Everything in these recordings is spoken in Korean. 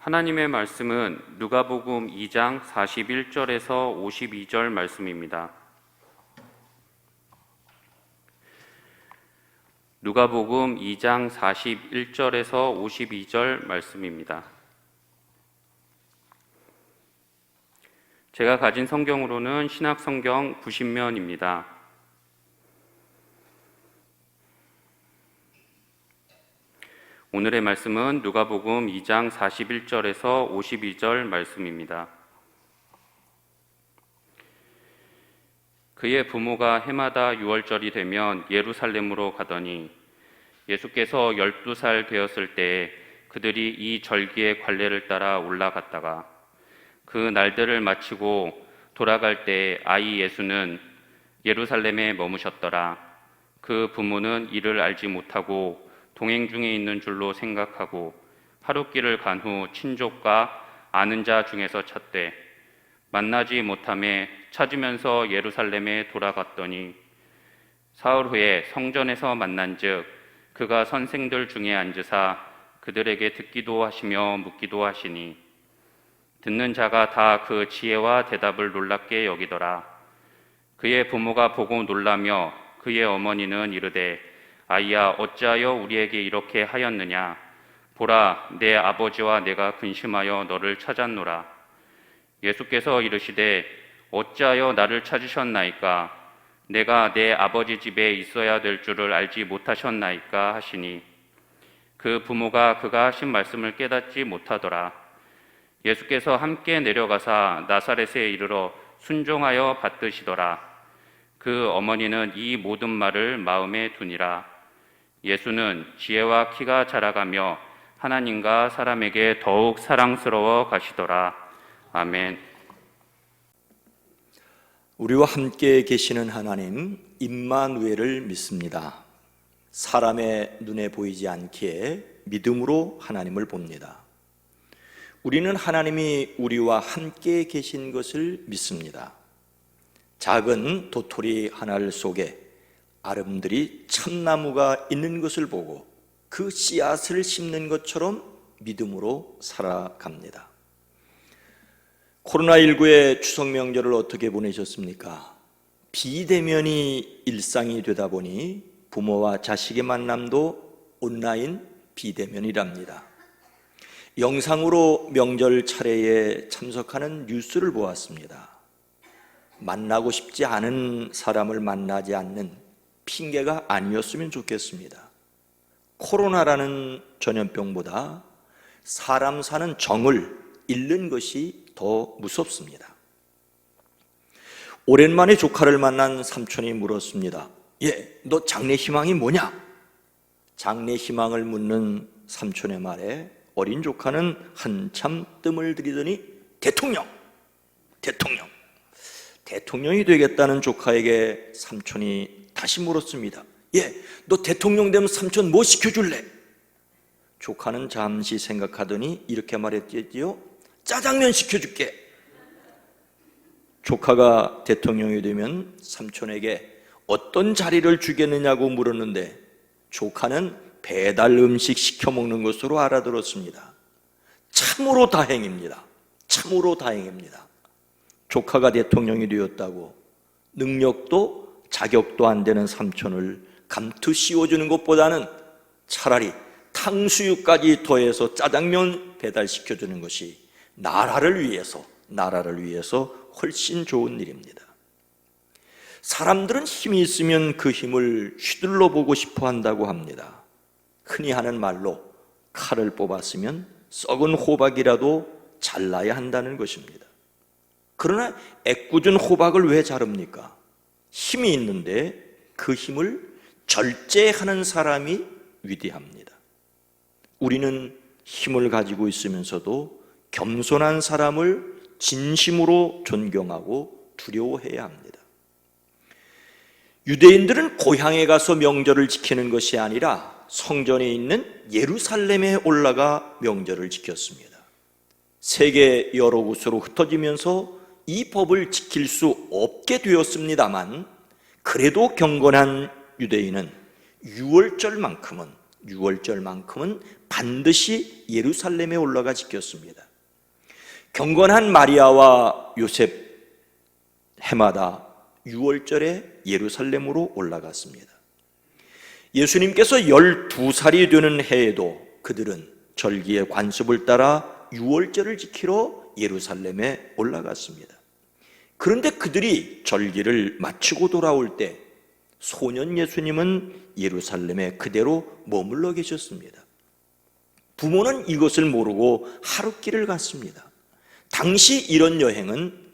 하나님의 말씀은 누가복음 2장 41절에서 52절 말씀입니다. 누가복음 2장 41절에서 52절 말씀입니다. 제가 가진 성경으로는 신약성경 90면입니다. 오늘의 말씀은 누가복음 2장 41절에서 52절 말씀입니다. 그의 부모가 해마다 6월절이 되면 예루살렘으로 가더니 예수께서 12살 되었을 때 그들이 이 절기의 관례를 따라 올라갔다가 그 날들을 마치고 돌아갈 때 아이 예수는 예루살렘에 머무셨더라. 그 부모는 이를 알지 못하고 동행 중에 있는 줄로 생각하고 하룻길을 간 후 친족과 아는 자 중에서 찾되 만나지 못하매 찾으면서 예루살렘에 돌아갔더니 사흘 후에 성전에서 만난즉 그가 선생들 중에 앉으사 그들에게 듣기도 하시며 묻기도 하시니 듣는 자가 다 그 지혜와 대답을 놀랍게 여기더라. 그의 부모가 보고 놀라며 그의 어머니는 이르되 아이야 어찌하여 우리에게 이렇게 하였느냐. 보라 내 아버지와 내가 근심하여 너를 찾았노라. 예수께서 이르시되 어찌하여 나를 찾으셨나이까. 내가 내 아버지 집에 있어야 될 줄을 알지 못하셨나이까 하시니 그 부모가 그가 하신 말씀을 깨닫지 못하더라. 예수께서 함께 내려가사 나사렛에 이르러 순종하여 받드시더라. 그 어머니는 이 모든 말을 마음에 두니라. 예수는 지혜와 키가 자라가며 하나님과 사람에게 더욱 사랑스러워 가시더라. 아멘. 우리와 함께 계시는 하나님 임마누엘을 믿습니다. 사람의 눈에 보이지 않기에 믿음으로 하나님을 봅니다. 우리는 하나님이 우리와 함께 계신 것을 믿습니다. 작은 도토리 하나 속에 아름드리 참나무가 있는 것을 보고 그 씨앗을 심는 것처럼 믿음으로 살아갑니다. 코로나19의 추석 명절을 어떻게 보내셨습니까? 비대면이 일상이 되다 보니 부모와 자식의 만남도 온라인 비대면이랍니다. 영상으로 명절 차례에 참석하는 뉴스를 보았습니다. 만나고 싶지 않은 사람을 만나지 않는 핑계가 아니었으면 좋겠습니다. 코로나라는 전염병보다 사람 사는 정을 잃는 것이 더 무섭습니다. 오랜만에 조카를 만난 삼촌이 물었습니다. 너 장래 희망이 뭐냐? 장래 희망을 묻는 삼촌의 말에 어린 조카는 한참 뜸을 들이더니 대통령이 되겠다는 조카에게 삼촌이 다시 물었습니다. 너 대통령 되면 삼촌 뭐 시켜줄래? 조카는 잠시 생각하더니 이렇게 말했지요. 짜장면 시켜줄게. 조카가 대통령이 되면 삼촌에게 어떤 자리를 주겠느냐고 물었는데 조카는 배달 음식 시켜 먹는 것으로 알아들었습니다. 참으로 다행입니다. 조카가 대통령이 되었다고 능력도 자격도 안 되는 삼촌을 감투 씌워주는 것보다는 차라리 탕수육까지 더해서 짜장면 배달시켜주는 것이 나라를 위해서 훨씬 좋은 일입니다. 사람들은 힘이 있으면 그 힘을 휘둘러 보고 싶어 한다고 합니다. 흔히 하는 말로 칼을 뽑았으면 썩은 호박이라도 잘라야 한다는 것입니다. 그러나 애꿎은 호박을 왜 자릅니까? 힘이 있는데 그 힘을 절제하는 사람이 위대합니다. 우리는 힘을 가지고 있으면서도 겸손한 사람을 진심으로 존경하고 두려워해야 합니다. 유대인들은 고향에 가서 명절을 지키는 것이 아니라 성전에 있는 예루살렘에 올라가 명절을 지켰습니다. 세계 여러 곳으로 흩어지면서 이 법을 지킬 수 없게 되었습니다만 그래도 경건한 유대인은 6월절만큼은 유월절만큼은 반드시 예루살렘에 올라가 지켰습니다. 경건한 마리아와 요셉 해마다 유월절에 예루살렘으로 올라갔습니다. 예수님께서 12살이 되는 해에도 그들은 절기의 관습을 따라 유월절을 지키러 예루살렘에 올라갔습니다. 그런데 그들이 절기를 마치고 돌아올 때 소년 예수님은 예루살렘에 그대로 머물러 계셨습니다. 부모는 이것을 모르고 하룻길을 갔습니다. 당시 이런 여행은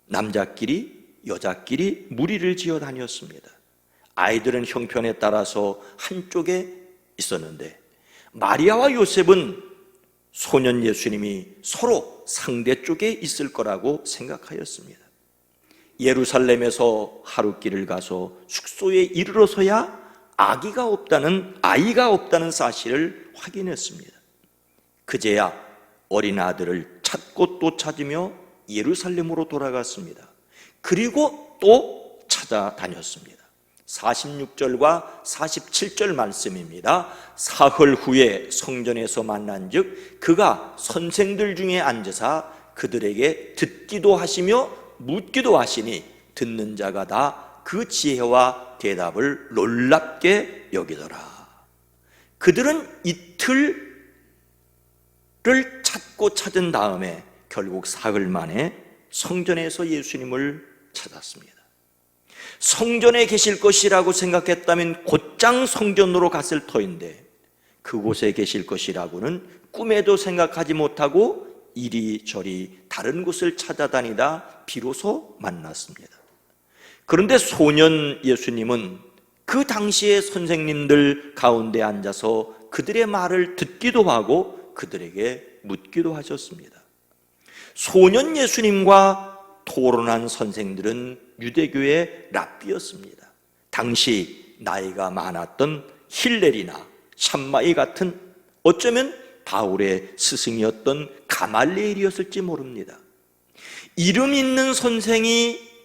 남자끼리 여자끼리 무리를 지어 다녔습니다. 아이들은 형편에 따라서 한쪽에 있었는데 마리아와 요셉은 소년 예수님이 서로 상대 쪽에 있을 거라고 생각하였습니다. 예루살렘에서 하룻길을 가서 숙소에 이르러서야 아이가 없다는 사실을 확인했습니다. 그제야 어린 아들을 찾고 또 찾으며 예루살렘으로 돌아갔습니다. 그리고 또 찾아다녔습니다. 46절과 47절 말씀입니다. 사흘 후에 성전에서 만난즉 그가 선생들 중에 앉으사 그들에게 듣기도 하시며 묻기도 하시니 듣는 자가 다 그 지혜와 대답을 놀랍게 여기더라. 그들은 이틀을 찾은 다음에 결국 사흘 만에 성전에서 예수님을 찾았습니다. 성전에 계실 것이라고 생각했다면 곧장 성전으로 갔을 터인데 그곳에 계실 것이라고는 꿈에도 생각하지 못하고 이리저리 다른 곳을 찾아다니다 비로소 만났습니다. 그런데 소년 예수님은 그 당시의 선생님들 가운데 앉아서 그들의 말을 듣기도 하고 그들에게 묻기도 하셨습니다. 소년 예수님과 토론한 선생들은 유대교의 랍비였습니다. 당시 나이가 많았던 힐렐이나 샴마이 같은 어쩌면 바울의 스승이었던 가말리엘이었을지 모릅니다. 이름 있는 선생이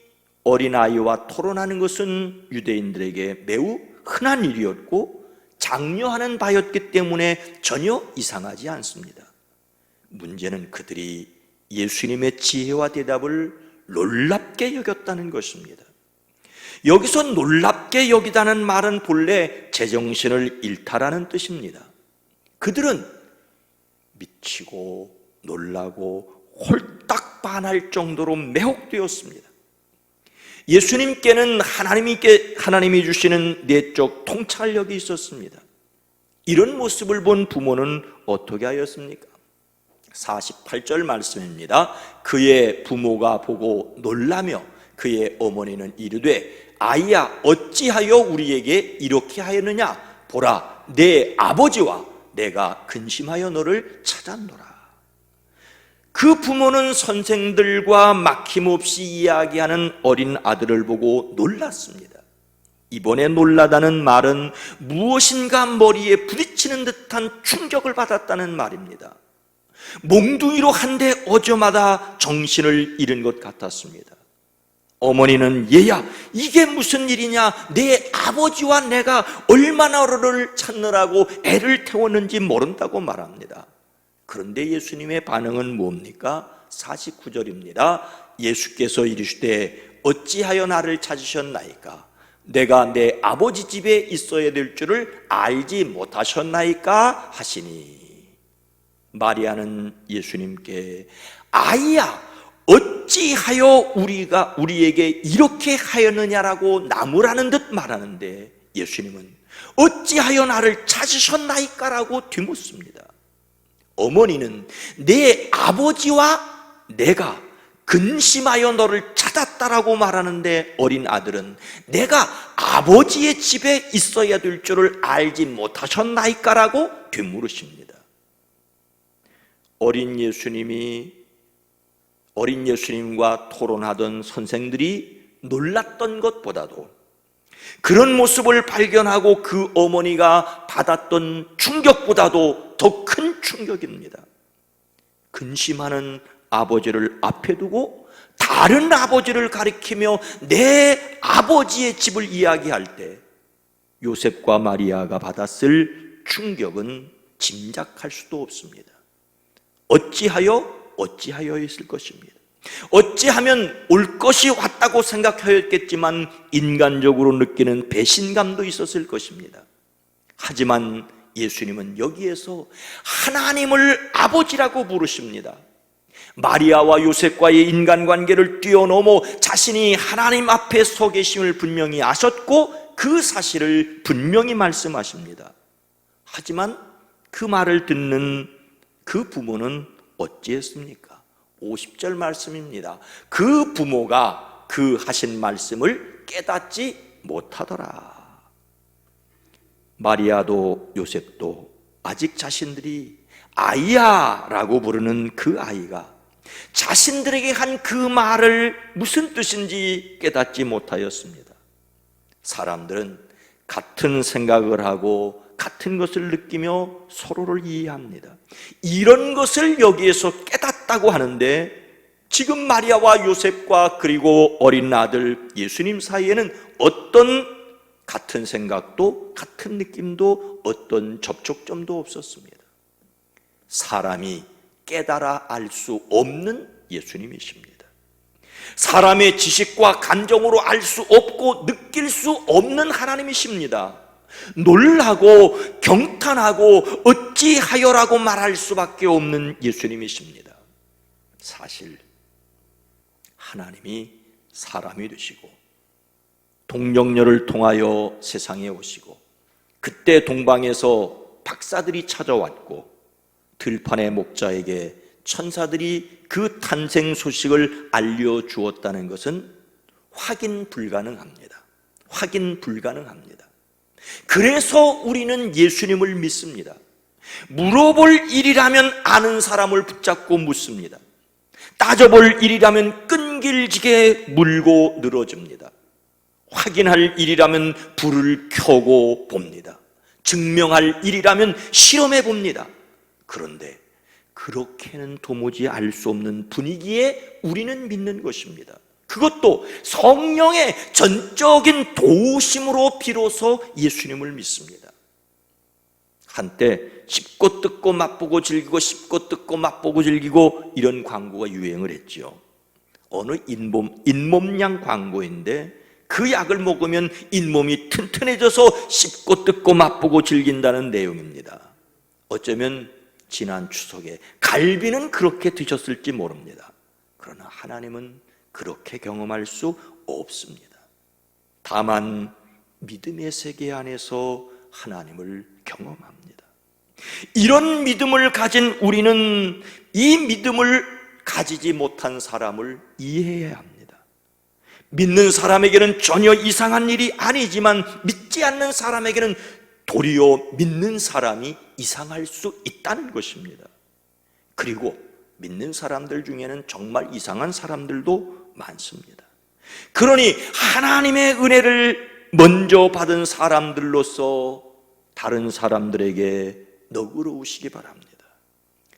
어린아이와 토론하는 것은 유대인들에게 매우 흔한 일이었고 장려하는 바였기 때문에 전혀 이상하지 않습니다. 문제는 그들이 예수님의 지혜와 대답을 놀랍게 여겼다는 것입니다. 여기서 놀랍게 여기다는 말은 본래 제정신을 잃다라는 뜻입니다. 그들은 미치고 놀라고 홀딱 반할 정도로 매혹되었습니다. 예수님께는 하나님이 주시는 내적 통찰력이 있었습니다. 이런 모습을 본 부모는 어떻게 하였습니까? 48절 말씀입니다. 그의 부모가 보고 놀라며 그의 어머니는 이르되 아이야 어찌하여 우리에게 이렇게 하였느냐 보라 내 아버지와 내가 근심하여 너를 찾았노라. 그 부모는 선생들과 막힘없이 이야기하는 어린 아들을 보고 놀랐습니다. 이번에 놀라다는 말은 무엇인가 머리에 부딪히는 듯한 충격을 받았다는 말입니다. 몽둥이로 한 대 어저마다 정신을 잃은 것 같았습니다. 어머니는 얘야 이게 무슨 일이냐, 내 아버지와 내가 얼마나 너를 찾느라고 애를 태웠는지 모른다고 말합니다. 그런데 예수님의 반응은 뭡니까? 49절입니다. 예수께서 이르시되 어찌하여 나를 찾으셨나이까? 내가 내 아버지 집에 있어야 될 줄을 알지 못하셨나이까? 하시니 마리아는 예수님께 아이야 어찌하여 우리에게 이렇게 하였느냐라고 나무라는 듯 말하는데 예수님은 어찌하여 나를 찾으셨나이까라고 뒤묻습니다. 어머니는 내 아버지와 내가 근심하여 너를 찾았다라고 말하는데 어린 아들은 내가 아버지의 집에 있어야 될 줄을 알지 못하셨나이까라고 되물으십니다. 어린 예수님과 토론하던 선생들이 놀랐던 것보다도 그런 모습을 발견하고 그 어머니가 받았던 충격보다도 더 큰 충격입니다. 근심하는 아버지를 앞에 두고 다른 아버지를 가리키며 내 아버지의 집을 이야기할 때 요셉과 마리아가 받았을 충격은 짐작할 수도 없습니다. 어찌하여였을 것입니다. 어찌하면 올 것이 왔다고 생각하였겠지만 인간적으로 느끼는 배신감도 있었을 것입니다. 하지만 예수님은 여기에서 하나님을 아버지라고 부르십니다. 마리아와 요셉과의 인간관계를 뛰어넘어 자신이 하나님 앞에 서 계심을 분명히 아셨고 그 사실을 분명히 말씀하십니다. 하지만 그 말을 듣는 그 부모는 어찌했습니까? 50절 말씀입니다. 그 부모가 그 하신 말씀을 깨닫지 못하더라. 마리아도 요셉도 아직 자신들이 아이야 라고 부르는 그 아이가 자신들에게 한 그 말을 무슨 뜻인지 깨닫지 못하였습니다. 사람들은 같은 생각을 하고 같은 것을 느끼며 서로를 이해합니다. 이런 것을 여기에서 깨닫다고 하는데 지금 마리아와 요셉과 그리고 어린 아들 예수님 사이에는 어떤 같은 생각도 같은 느낌도 어떤 접촉점도 없었습니다. 사람이 깨달아 알 수 없는 예수님이십니다. 사람의 지식과 감정으로 알 수 없고 느낄 수 없는 하나님이십니다. 놀라고 경탄하고 어찌하여라고 말할 수밖에 없는 예수님이십니다. 사실 하나님이 사람이 되시고 동정녀를 통하여 세상에 오시고 그때 동방에서 박사들이 찾아왔고 들판의 목자에게 천사들이 그 탄생 소식을 알려주었다는 것은 확인 불가능합니다. 그래서 우리는 예수님을 믿습니다. 물어볼 일이라면 아는 사람을 붙잡고 묻습니다. 따져볼 일이라면 끈질기게 물고 늘어집니다. 확인할 일이라면 불을 켜고 봅니다. 증명할 일이라면 실험해 봅니다. 그런데 그렇게는 도무지 알 수 없는 분위기에 우리는 믿는 것입니다. 그것도 성령의 전적인 도우심으로 비로소 예수님을 믿습니다. 한때 씹고 뜯고 맛보고 즐기고 씹고 뜯고 맛보고 즐기고 이런 광고가 유행을 했죠. 어느 잇몸약 광고인데 그 약을 먹으면 잇몸이 튼튼해져서 씹고 뜯고 맛보고 즐긴다는 내용입니다. 어쩌면 지난 추석에 갈비는 그렇게 드셨을지 모릅니다. 그러나 하나님은 그렇게 경험할 수 없습니다. 다만 믿음의 세계 안에서 하나님을 경험합니다. 이런 믿음을 가진 우리는 이 믿음을 가지지 못한 사람을 이해해야 합니다. 믿는 사람에게는 전혀 이상한 일이 아니지만 믿지 않는 사람에게는 도리어 믿는 사람이 이상할 수 있다는 것입니다. 그리고 믿는 사람들 중에는 정말 이상한 사람들도 많습니다. 그러니 하나님의 은혜를 먼저 받은 사람들로서 다른 사람들에게 너그러우시기 바랍니다.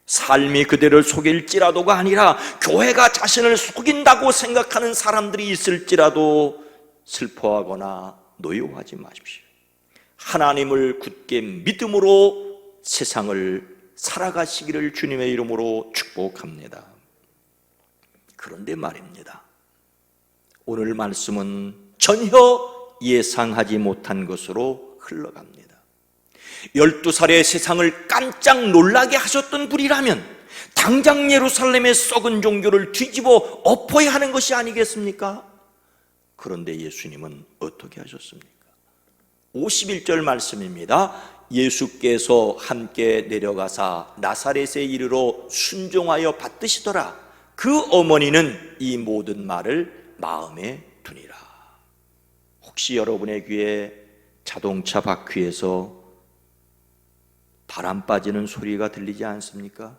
삶이 그대를 속일지라도가 아니라 교회가 자신을 속인다고 생각하는 사람들이 있을지라도 슬퍼하거나 노여워하지 마십시오. 하나님을 굳게 믿음으로 세상을 살아가시기를 주님의 이름으로 축복합니다. 그런데 말입니다. 오늘 말씀은 전혀 예상하지 못한 것으로 흘러갑니다. 12살에 세상을 깜짝 놀라게 하셨던 분이라면 당장 예루살렘의 썩은 종교를 뒤집어 엎어야 하는 것이 아니겠습니까? 그런데 예수님은 어떻게 하셨습니까? 51절 말씀입니다. 예수께서 함께 내려가사 나사렛에 이르러 순종하여 받드시더라. 그 어머니는 이 모든 말을 마음에 두니라. 혹시 여러분의 귀에 자동차 바퀴에서 바람 빠지는 소리가 들리지 않습니까?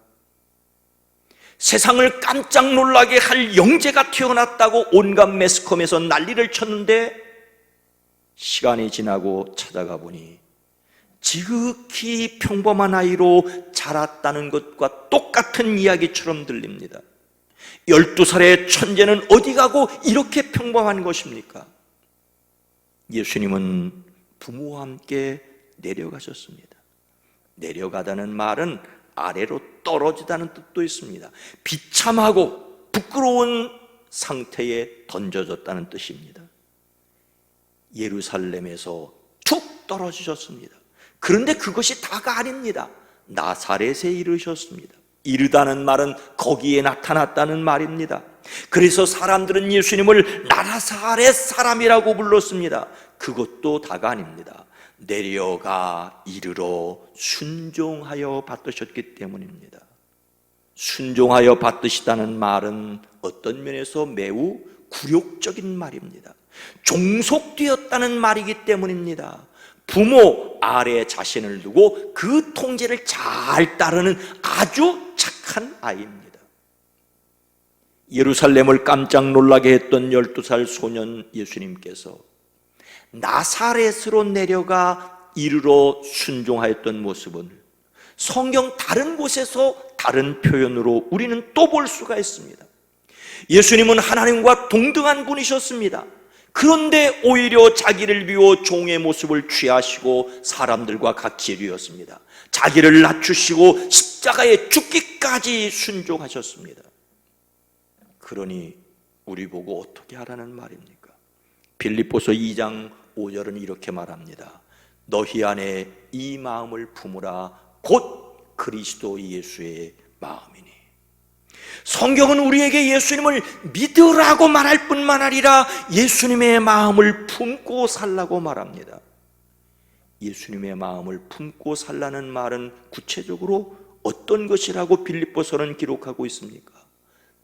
세상을 깜짝 놀라게 할 영재가 태어났다고 온갖 매스컴에서 난리를 쳤는데 시간이 지나고 찾아가 보니 지극히 평범한 아이로 자랐다는 것과 똑같은 이야기처럼 들립니다. 12살의 천재는 어디 가고 이렇게 평범한 것입니까? 예수님은 부모와 함께 내려가셨습니다. 내려가다는 말은 아래로 떨어지다는 뜻도 있습니다. 비참하고 부끄러운 상태에 던져졌다는 뜻입니다. 예루살렘에서 툭 떨어지셨습니다. 그런데 그것이 다가 아닙니다. 나사렛에 이르셨습니다. 이르다는 말은 거기에 나타났다는 말입니다. 그래서 사람들은 예수님을 나사렛 사람이라고 불렀습니다. 그것도 다가 아닙니다. 내려가 이르러 순종하여 받으셨기 때문입니다. 순종하여 받으시다는 말은 어떤 면에서 매우 굴욕적인 말입니다. 종속되었다는 말이기 때문입니다. 부모 아래 자신을 두고 그 통제를 잘 따르는 아주 착한 아이입니다. 예루살렘을 깜짝 놀라게 했던 12살 소년 예수님께서 나사렛으로 내려가 이르러 순종하였던 모습은 성경 다른 곳에서 다른 표현으로 우리는 또 볼 수가 있습니다. 예수님은 하나님과 동등한 분이셨습니다. 그런데 오히려 자기를 비워 종의 모습을 취하시고 사람들과 같이 이루었습니다. 자기를 낮추시고 십자가에 죽기까지 순종하셨습니다. 그러니 우리 보고 어떻게 하라는 말입니까? 빌립보서 2장 5절은 이렇게 말합니다. 너희 안에 이 마음을 품으라 곧 그리스도 예수의 마음이니. 성경은 우리에게 예수님을 믿으라고 말할 뿐만 아니라 예수님의 마음을 품고 살라고 말합니다. 예수님의 마음을 품고 살라는 말은 구체적으로 어떤 것이라고 빌립보서는 기록하고 있습니까?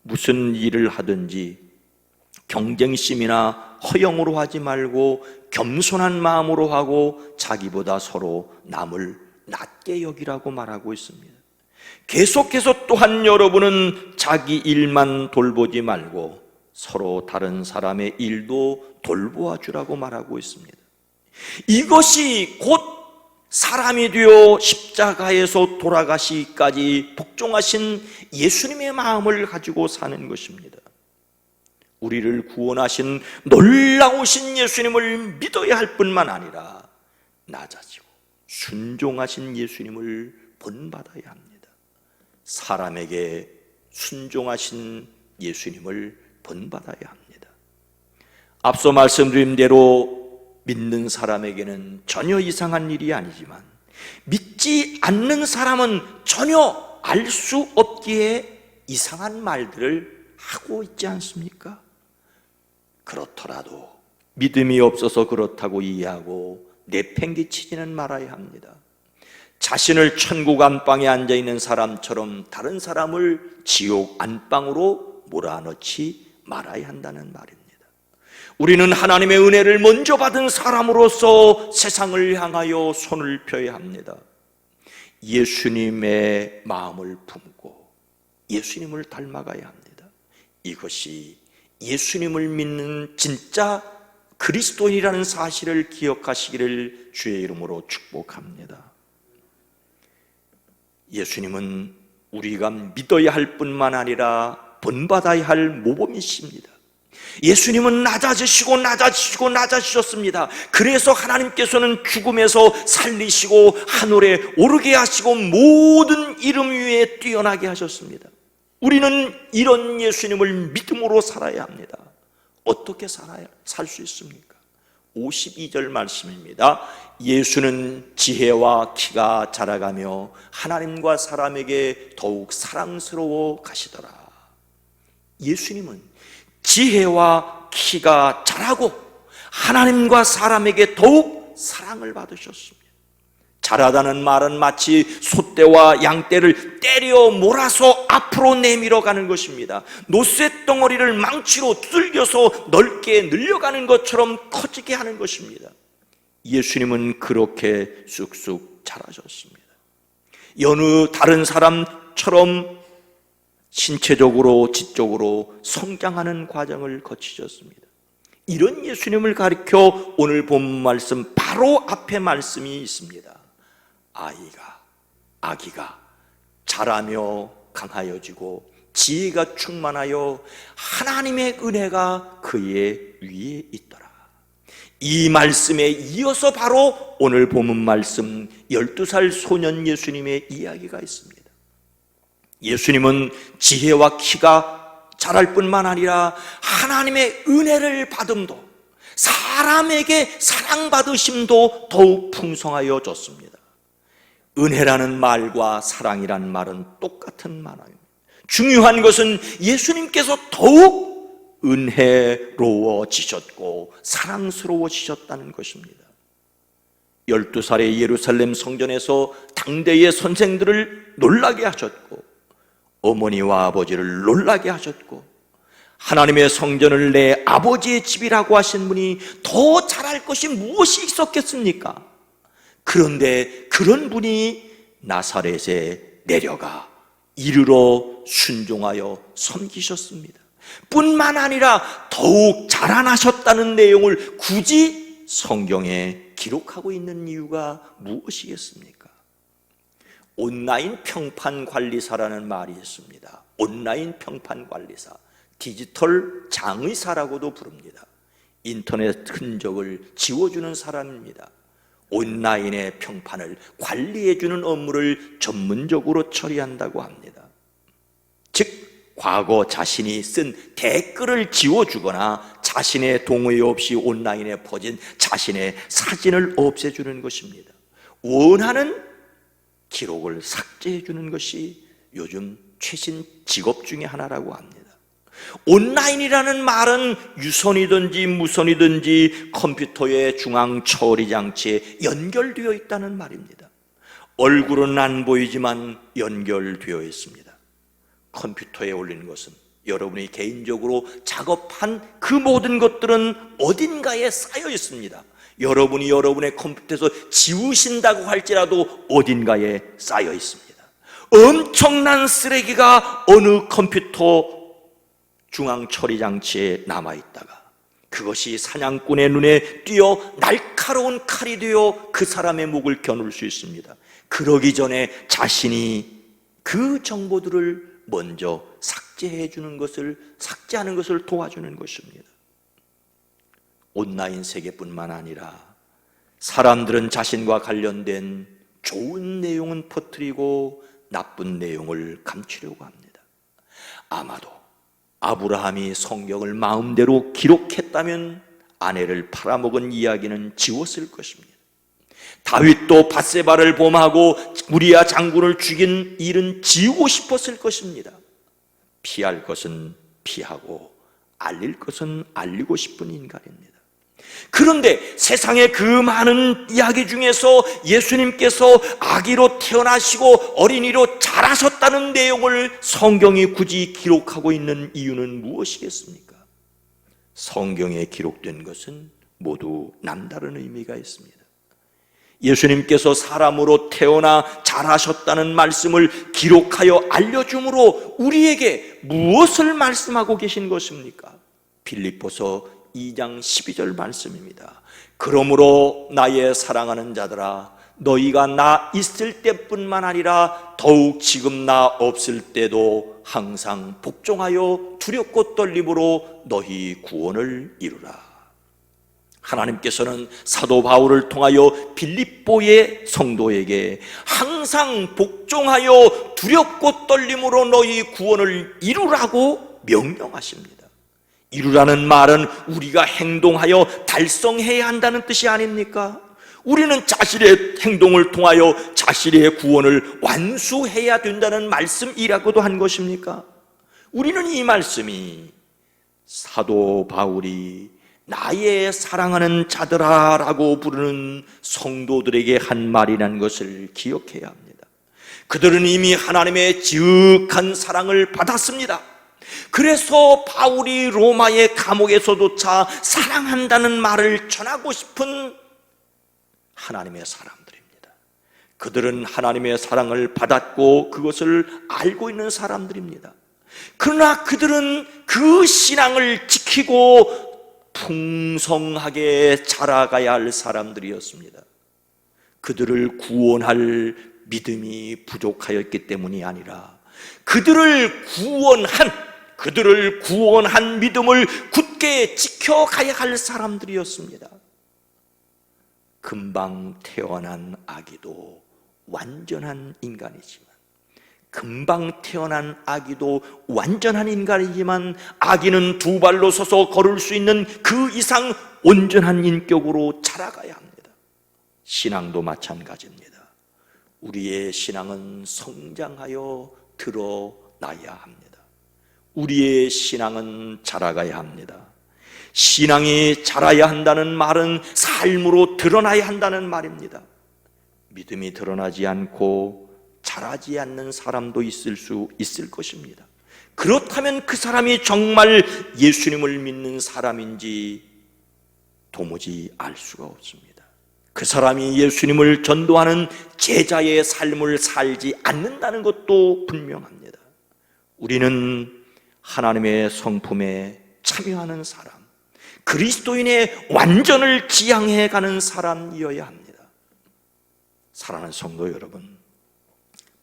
무슨 일을 하든지 경쟁심이나 허영으로 하지 말고 겸손한 마음으로 하고 자기보다 서로 남을 낮게 여기라고 말하고 있습니다. 계속해서 또한 여러분은 자기 일만 돌보지 말고 서로 다른 사람의 일도 돌보아 주라고 말하고 있습니다. 이것이 곧 사람이 되어 십자가에서 돌아가시기까지 복종하신 예수님의 마음을 가지고 사는 것입니다. 우리를 구원하신 놀라우신 예수님을 믿어야 할 뿐만 아니라 낮아지고 순종하신 예수님을 본받아야 합니다. 사람에게 순종하신 예수님을 본받아야 합니다. 앞서 말씀드린 대로 믿는 사람에게는 전혀 이상한 일이 아니지만 믿지 않는 사람은 전혀 알 수 없기에 이상한 말들을 하고 있지 않습니까? 그렇더라도 믿음이 없어서 그렇다고 이해하고 내팽개치지는 말아야 합니다. 자신을 천국 안방에 앉아있는 사람처럼 다른 사람을 지옥 안방으로 몰아넣지 말아야 한다는 말입니다. 우리는 하나님의 은혜를 먼저 받은 사람으로서 세상을 향하여 손을 펴야 합니다. 예수님의 마음을 품고 예수님을 닮아가야 합니다. 이것이 예수님을 믿는 진짜 그리스도인이라는 사실을 기억하시기를 주의 이름으로 축복합니다. 예수님은 우리가 믿어야 할 뿐만 아니라 본받아야 할 모범이십니다. 예수님은 낮아지셨습니다. 그래서 하나님께서는 죽음에서 살리시고 하늘에 오르게 하시고 모든 이름 위에 뛰어나게 하셨습니다. 우리는 이런 예수님을 믿음으로 살아야 합니다. 어떻게 살 수 있습니까? 52절 말씀입니다. 예수는 지혜와 키가 자라가며 하나님과 사람에게 더욱 사랑스러워 가시더라. 예수님은 지혜와 키가 자라고 하나님과 사람에게 더욱 사랑을 받으셨습니다. 자라다는 말은 마치 소떼와 양떼를 때려 몰아서 앞으로 내밀어 가는 것입니다. 노쇠덩어리를 망치로 두들겨서 넓게 늘려가는 것처럼 커지게 하는 것입니다. 예수님은 그렇게 쑥쑥 자라셨습니다. 여느 다른 사람처럼 신체적으로 지적으로 성장하는 과정을 거치셨습니다. 이런 예수님을 가리켜 오늘 본 말씀 바로 앞에 말씀이 있습니다. 아기가 자라며 강하여지고 지혜가 충만하여 하나님의 은혜가 그의 위에 있더라. 이 말씀에 이어서 바로 오늘 본문 말씀 12살 소년 예수님의 이야기가 있습니다. 예수님은 지혜와 키가 자랄 뿐만 아니라 하나님의 은혜를 받음도, 사람에게 사랑받으심도 더욱 풍성하여졌습니다. 은혜라는 말과 사랑이라는 말은 똑같은 말입니다. 중요한 것은 예수님께서 더욱 은혜로워지셨고 사랑스러워지셨다는 것입니다. 12살의 예루살렘 성전에서 당대의 선생들을 놀라게 하셨고, 어머니와 아버지를 놀라게 하셨고, 하나님의 성전을 내 아버지의 집이라고 하신 분이 더 잘할 것이 무엇이 있었겠습니까? 그런데 그런 분이 나사렛에 내려가 이르러 순종하여 섬기셨습니다. 뿐만 아니라 더욱 자라나셨다는 내용을 굳이 성경에 기록하고 있는 이유가 무엇이겠습니까? 온라인 평판관리사라는 말이 있습니다. 온라인 평판관리사, 디지털 장의사라고도 부릅니다. 인터넷 흔적을 지워주는 사람입니다. 온라인의 평판을 관리해주는 업무를 전문적으로 처리한다고 합니다. 즉, 과거 자신이 쓴 댓글을 지워주거나 자신의 동의 없이 온라인에 퍼진 자신의 사진을 없애주는 것입니다. 원하는 기록을 삭제해주는 것이 요즘 최신 직업 중에 하나라고 합니다. 온라인이라는 말은 유선이든지 무선이든지 컴퓨터의 중앙 처리 장치에 연결되어 있다는 말입니다. 얼굴은 안 보이지만 연결되어 있습니다. 컴퓨터에 올린 것은 여러분이 개인적으로 작업한 그 모든 것들은 어딘가에 쌓여 있습니다. 여러분이 여러분의 컴퓨터에서 지우신다고 할지라도 어딘가에 쌓여 있습니다. 엄청난 쓰레기가 어느 컴퓨터 중앙 처리 장치에 남아있다가 그것이 사냥꾼의 눈에 띄어 날카로운 칼이 되어 그 사람의 목을 겨눌 수 있습니다. 그러기 전에 자신이 그 정보들을 먼저 삭제하는 것을 도와주는 것입니다. 온라인 세계뿐만 아니라 사람들은 자신과 관련된 좋은 내용은 퍼뜨리고 나쁜 내용을 감추려고 합니다. 아마도 아브라함이 성경을 마음대로 기록했다면 아내를 팔아먹은 이야기는 지웠을 것입니다. 다윗도 밧세바를 범하고 우리야 장군을 죽인 일은 지우고 싶었을 것입니다. 피할 것은 피하고 알릴 것은 알리고 싶은 인간입니다. 그런데 세상의 그 많은 이야기 중에서 예수님께서 아기로 태어나시고 어린이로 자라셨다는 내용을 성경이 굳이 기록하고 있는 이유는 무엇이겠습니까? 성경에 기록된 것은 모두 남다른 의미가 있습니다. 예수님께서 사람으로 태어나 자라셨다는 말씀을 기록하여 알려줌으로 우리에게 무엇을 말씀하고 계신 것입니까? 빌립보서 2장 12절 말씀입니다. 그러므로 나의 사랑하는 자들아, 너희가 나 있을 때뿐만 아니라 더욱 지금 나 없을 때도 항상 복종하여 두렵고 떨림으로 너희 구원을 이루라. 하나님께서는 사도 바울을 통하여 빌립보의 성도에게 항상 복종하여 두렵고 떨림으로 너희 구원을 이루라고 명령하십니다. 이루라는 말은 우리가 행동하여 달성해야 한다는 뜻이 아닙니까? 우리는 자신의 행동을 통하여 자신의 구원을 완수해야 된다는 말씀이라고도 한 것입니까? 우리는 이 말씀이 사도 바울이 나의 사랑하는 자들아 라고 부르는 성도들에게 한 말이라는 것을 기억해야 합니다. 그들은 이미 하나님의 지극한 사랑을 받았습니다. 그래서 바울이 로마의 감옥에서조차 사랑한다는 말을 전하고 싶은 하나님의 사람들입니다. 그들은 하나님의 사랑을 받았고 그것을 알고 있는 사람들입니다. 그러나 그들은 그 신앙을 지키고 풍성하게 자라가야 할 사람들이었습니다. 그들을 구원할 믿음이 부족하였기 때문이 아니라 그들을 구원한 믿음을 굳게 지켜가야 할 사람들이었습니다. 금방 태어난 아기도 완전한 인간이지만, 금방 태어난 아기도 완전한 인간이지만 아기는 두 발로 서서 걸을 수 있는 그 이상 온전한 인격으로 자라가야 합니다. 신앙도 마찬가지입니다. 우리의 신앙은 성장하여 드러나야 합니다. 우리의 신앙은 자라가야 합니다. 신앙이 자라야 한다는 말은 삶으로 드러나야 한다는 말입니다. 믿음이 드러나지 않고 자라지 않는 사람도 있을 것입니다. 그렇다면 그 사람이 정말 예수님을 믿는 사람인지 도무지 알 수가 없습니다. 그 사람이 예수님을 전도하는 제자의 삶을 살지 않는다는 것도 분명합니다. 우리는 하나님의 성품에 참여하는 사람, 그리스도인의 완전을 지향해 가는 사람이어야 합니다. 사랑하는 성도 여러분,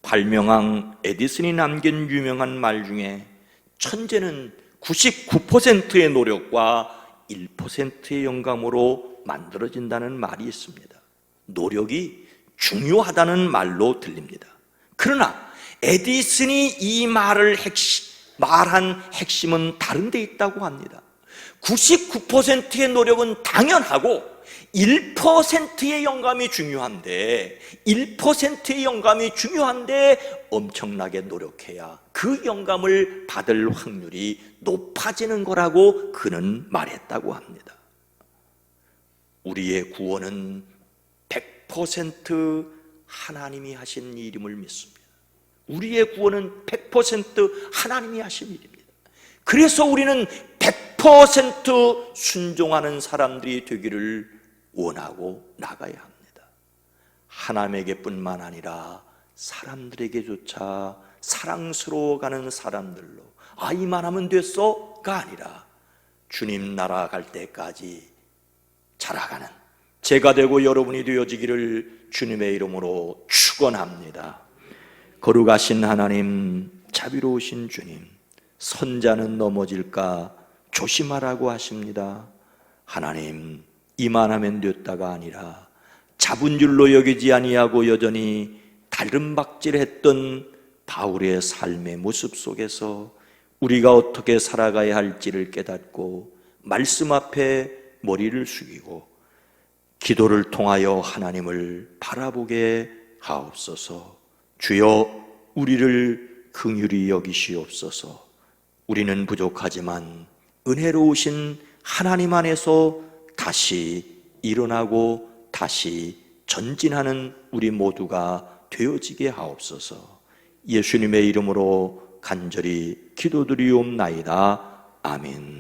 발명왕 에디슨이 남긴 유명한 말 중에 천재는 99%의 노력과 1%의 영감으로 만들어진다는 말이 있습니다. 노력이 중요하다는 말로 들립니다. 그러나 에디슨이 이 말한 핵심은 다른 데 있다고 합니다. 99%의 노력은 당연하고 1%의 영감이 중요한데, 1%의 영감이 중요한데 엄청나게 노력해야 그 영감을 받을 확률이 높아지는 거라고 그는 말했다고 합니다. 우리의 구원은 100% 하나님이 하신 일임을 믿습니다. 우리의 구원은 100% 하나님이 하신 일입니다. 그래서 우리는 100% 순종하는 사람들이 되기를 원하고 나가야 합니다. 하나님에게뿐만 아니라 사람들에게조차 사랑스러워가는 사람들로, 이만하면 됐어가 아니라 주님 나라 갈 때까지 자라가는 제가 되고 여러분이 되어지기를 주님의 이름으로 축원합니다. 거룩하신 하나님, 자비로우신 주님, 선자는 넘어질까 조심하라고 하십니다. 하나님, 이만하면 됐다가 아니라 잡은 줄로 여기지 아니하고 여전히 달음박질했던 바울의 삶의 모습 속에서 우리가 어떻게 살아가야 할지를 깨닫고 말씀 앞에 머리를 숙이고 기도를 통하여 하나님을 바라보게 하옵소서. 주여, 우리를 긍휼히 여기시옵소서. 우리는 부족하지만 은혜로우신 하나님 안에서 다시 일어나고 다시 전진하는 우리 모두가 되어지게 하옵소서. 예수님의 이름으로 간절히 기도드리옵나이다. 아멘.